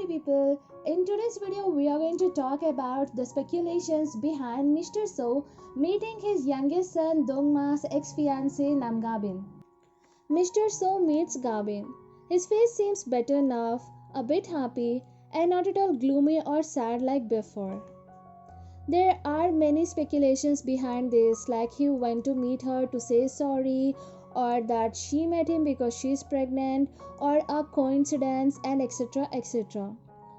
people. In today's video, we are going to talk about the speculations behind Mr.Seo meeting his youngest son Dongma's ex-fiancée Namgabin. Mr.Seo meets Gabin. His face seems better now, a bit happy, and not at all gloomy or sad like before. There are many speculations behind this, like he went to meet her to say sorry, or that she met him because she's pregnant, or a coincidence, and etc. etc.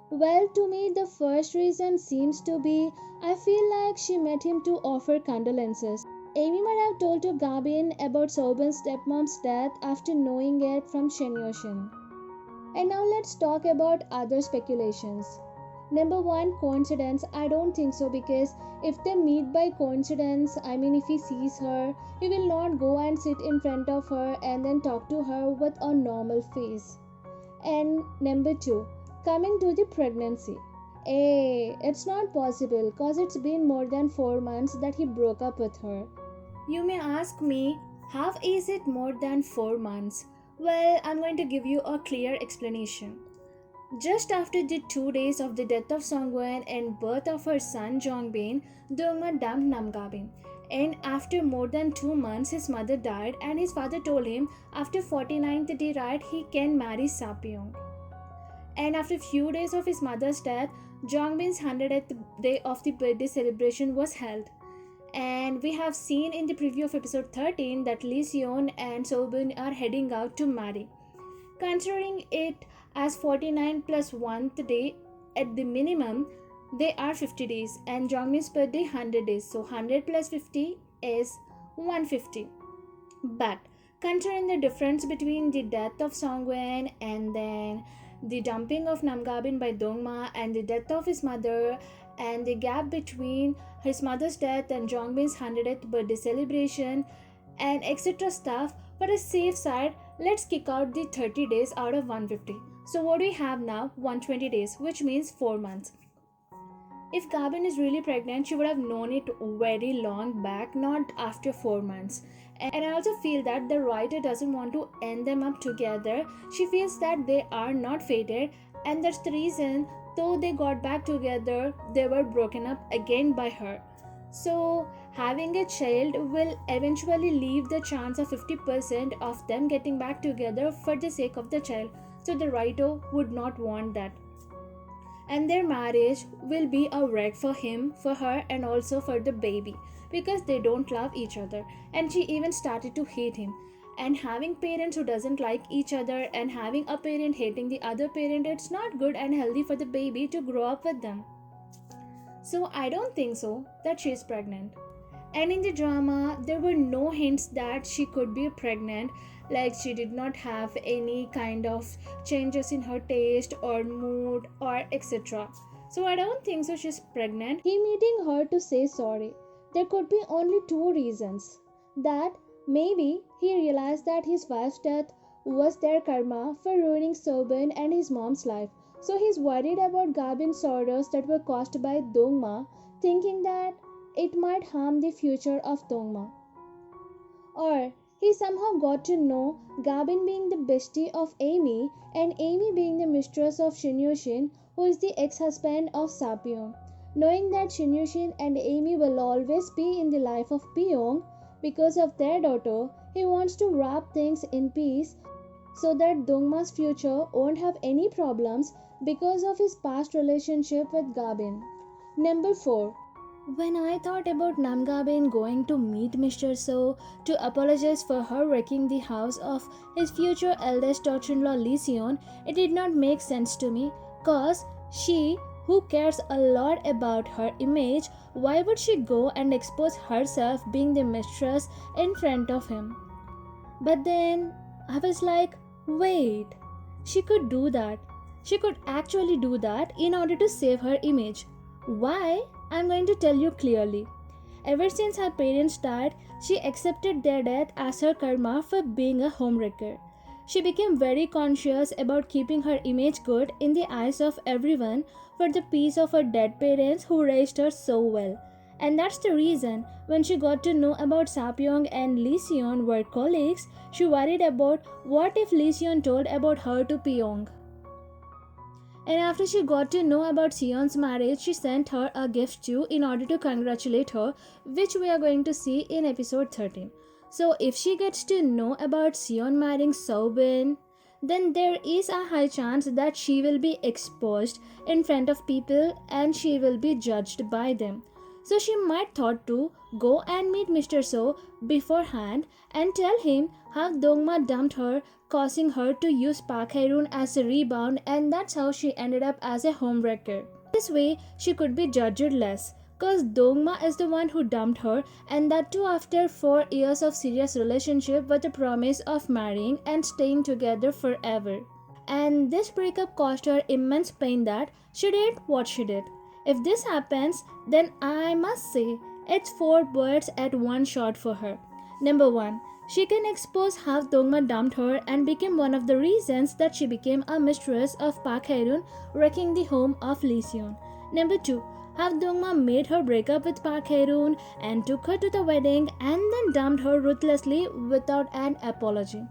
Well, to me, the first reason seems to be I feel like she met him to offer condolences. Amy might have told to Gabin about Sobin's stepmom's death after knowing it from Shin. And now let's talk about other speculations. Number one, coincidence. I don't think so, because if they meet by coincidence, if he sees her, he will not go and sit in front of her and then talk to her with a normal face. And number two, coming to the pregnancy. It's not possible, cause it's been more than 4 months that he broke up with her. You may ask me, how is it more than 4 months? Well, I'm going to give you a clear explanation. Just after the 2 days of the death of Songwon and birth of her son Jongbin, Dongma dumped Namgabin. And after more than 2 months, his mother died and his father told him after 49th day right he can marry Sapyeong. And after a few days of his mother's death, Jongbin's 100th day of the birthday celebration was held. And we have seen in the preview of episode 13 that Leesaboo and Sobin are heading out to marry. Considering it as 49 plus 1th day at the minimum, they are 50 days and Jongbin's birthday 100 days. So 100 plus 50 is 150. But considering the difference between the death of Songwon and then the dumping of Namgabin by Dongma and the death of his mother and the gap between his mother's death and Jongbin's 100th birthday celebration and etc. stuff, for a safe side, let's kick out the 30 days out of 150. So what do we have now? 120 days, which means 4 months. If Gabin is really pregnant, she would have known it very long back, not after 4 months. And I also feel that the writer doesn't want to end them up together. She feels that they are not fated, and that's the reason, though they got back together, they were broken up again by her. So having a child will eventually leave the chance of 50% of them getting back together for the sake of the child. So the writer would not want that. And their marriage will be a wreck for him, for her, and also for the baby, because they don't love each other. And she even started to hate him. And having parents who doesn't like each other and having a parent hating the other parent, it's not good and healthy for the baby to grow up with them. So I don't think so that she's pregnant. And in the drama, there were no hints that she could be pregnant, like she did not have any kind of changes in her taste or mood or etc. So I don't think so she's pregnant. He meeting her to say sorry. There could be only 2 reasons. That maybe he realized that his wife's death was their karma for ruining Sobin and his mom's life. So he's worried about Gabin's sorrows that were caused by Dongma, thinking that it might harm the future of Dongma. Or he somehow got to know Gabin being the bestie of Amy and Amy being the mistress of Shin, who is the ex-husband of Sapyeong. Knowing that Shin and Amy will always be in the life of Piyoung because of their daughter, he wants to wrap things in peace so that Dongma's future won't have any problems because of his past relationship with Gabin. Number 4. When I thought about Namgabin going to meet Mr.Seo to apologize for her wrecking the house of his future eldest daughter-in-law Leesaboo, it did not make sense to me, cause she, who cares a lot about her image, why would she go and expose herself being the mistress in front of him? But then I was like, wait, she could do that. She could actually do that in order to save her image. Why? I'm going to tell you clearly. Ever since her parents died, she accepted their death as her karma for being a homewrecker. She became very conscious about keeping her image good in the eyes of everyone for the peace of her dead parents who raised her so well. And that's the reason when she got to know about Sapyeong and Leesaboo were colleagues, she worried about what if Leesaboo told about her to Piyoung. And after she got to know about Seon's marriage, she sent her a gift too in order to congratulate her, which we are going to see in episode 13. So if she gets to know about Seon marrying Seobin, then there is a high chance that she will be exposed in front of people and she will be judged by them. So she might thought to go and meet Mr. Seo beforehand and tell him how Dongma dumped her, causing her to use Park Hae-roon as a rebound, and that's how she ended up as a homewrecker. This way, she could be judged less, cause Dongma is the one who dumped her, and that too after 4 years of serious relationship with the promise of marrying and staying together forever. And this breakup caused her immense pain that she did what she did. If this happens, then I must say it's 4 birds at one shot for her. Number 1. She can expose how Dongma dumped her and became one of the reasons that she became a mistress of Park Hae-roon, wrecking the home of Lee Seon. Number 2. How Dongma made her break up with Park Hae-roon and took her to the wedding and then dumped her ruthlessly without an apology.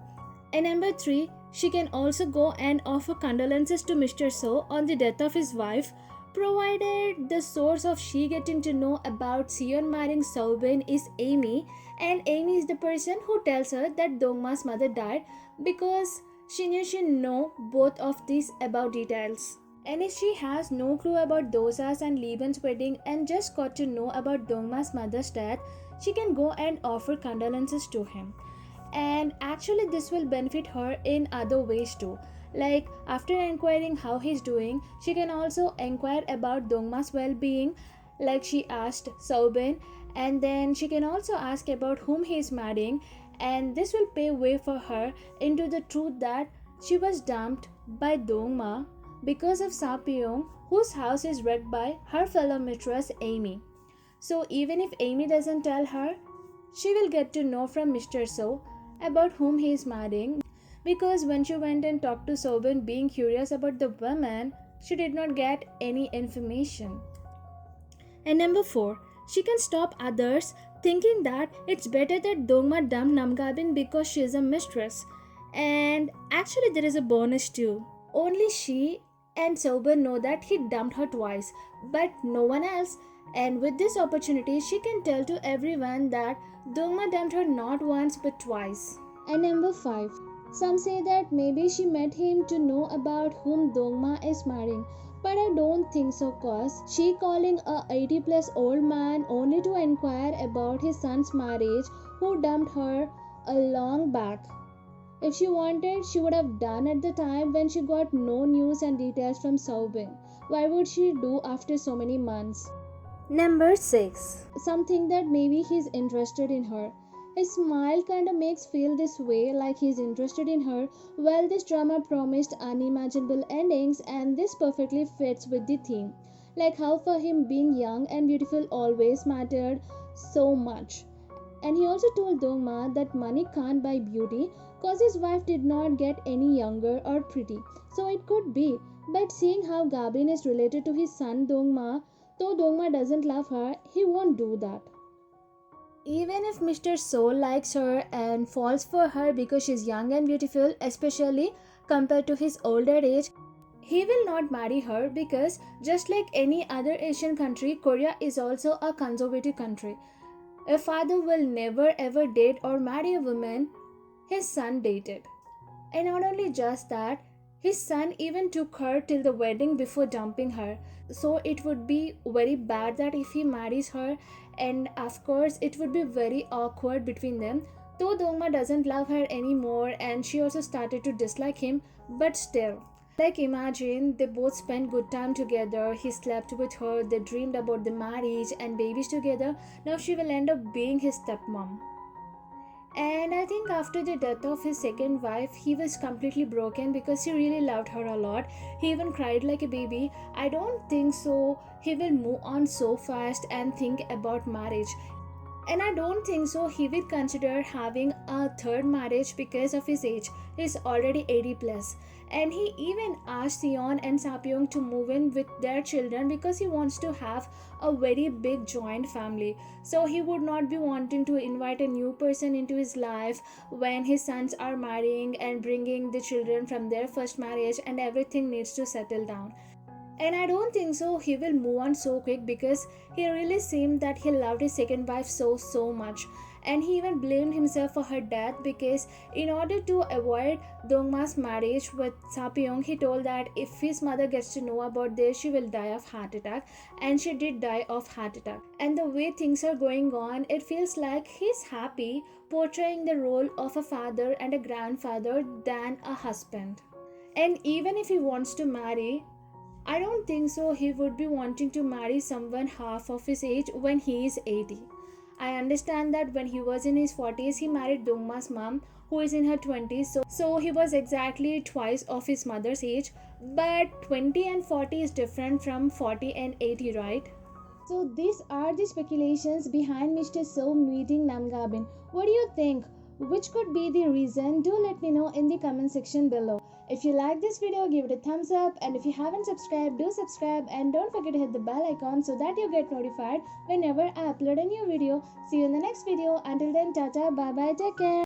And number 3. She can also go and offer condolences to Mr. Seo on the death of his wife, provided the source of she getting to know about Seon marrying Seobin is Amy, and Amy is the person who tells her that Dongma's mother died because she know both of these about details. And if she has no clue about DoSa's and Leeban's wedding and just got to know about Dongma's mother's death, she can go and offer condolences to him. And actually this will benefit her in other ways too. Like after inquiring how he's doing, she can also inquire about Dongma's well-being, like she asked Seobin, and then she can also ask about whom he is marrying, and this will pave way for her into the truth that she was dumped by Dongma because of Piyoung, whose house is wrecked by her fellow mistress Amy. So even if Amy doesn't tell her, she will get to know from Mr. Seo about whom he is marrying, because when she went and talked to Seobin being curious about the woman, she did not get any information. And number 4, she can stop others thinking that it's better that Dongma dumped Namgabin because she is a mistress. And actually there is a bonus too. Only she and Seobin know that he dumped her twice, but no one else. And with this opportunity, she can tell to everyone that Dongma dumped her not once but twice. And number 5. Some say that maybe she met him to know about whom Dongma is marrying. But I don't think so, cause she calling a 80 plus old man only to inquire about his son's marriage who dumped her a long back. If she wanted, she would have done at the time when she got no news and details from Seobin. Why would she do after so many months? Number 6. Something that maybe he's interested in her. His smile kinda makes feel this way, like he's interested in her. Well, this drama promised unimaginable endings, and this perfectly fits with the theme. Like how for him being young and beautiful always mattered so much. And he also told Dongma that money can't buy beauty, cause his wife did not get any younger or pretty. So it could be. But seeing how Gabi is related to his son Dongma, though Dongma doesn't love her, he won't do that. Even if Mr. Seo likes her and falls for her because she's young and beautiful, especially compared to his older age, he will not marry her because just like any other Asian country, Korea is also a conservative country. A father will never ever date or marry a woman his son dated. And not only just that, his son even took her till the wedding before dumping her. So it would be very bad that if he marries her, and of course it would be very awkward between them. Though Dongma doesn't love her anymore and she also started to dislike him, but still. Like imagine they both spent good time together, he slept with her, they dreamed about the marriage and babies together. Now she will end up being his stepmom. And I think after the death of his second wife, he was completely broken because he really loved her a lot. He even cried like a baby. I don't think so he will move on so fast and think about marriage. And I don't think so he will consider having a third marriage because of his age. He's already 80 plus. And he even asked Seon and Sapyong to move in with their children because he wants to have a very big joint family. So he would not be wanting to invite a new person into his life when his sons are marrying and bringing the children from their first marriage and everything needs to settle down. And I don't think so he will move on so quick because he really seemed that he loved his second wife so much. And he even blamed himself for her death because in order to avoid Dongma's marriage with Sapyong, he told that if his mother gets to know about this, she will die of heart attack. And she did die of heart attack. And the way things are going on, it feels like he's happy portraying the role of a father and a grandfather than a husband. And even if he wants to marry, I don't think so he would be wanting to marry someone half of his age when he is 80. I understand that when he was in his 40s, he married Dongma's mom, who is in her 20s, so he was exactly twice of his mother's age. But 20 and 40 is different from 40 and 80, right? So these are the speculations behind Mr.Seo meeting Namgabin. What do you think? Which could be the reason? Do let me know in the comment section below. If you like this video, give it a thumbs up, and if you haven't subscribed, do subscribe, and don't forget to hit the bell icon so that you get notified whenever I upload a new video. See you in the next video. Until then, tata, bye bye, take care.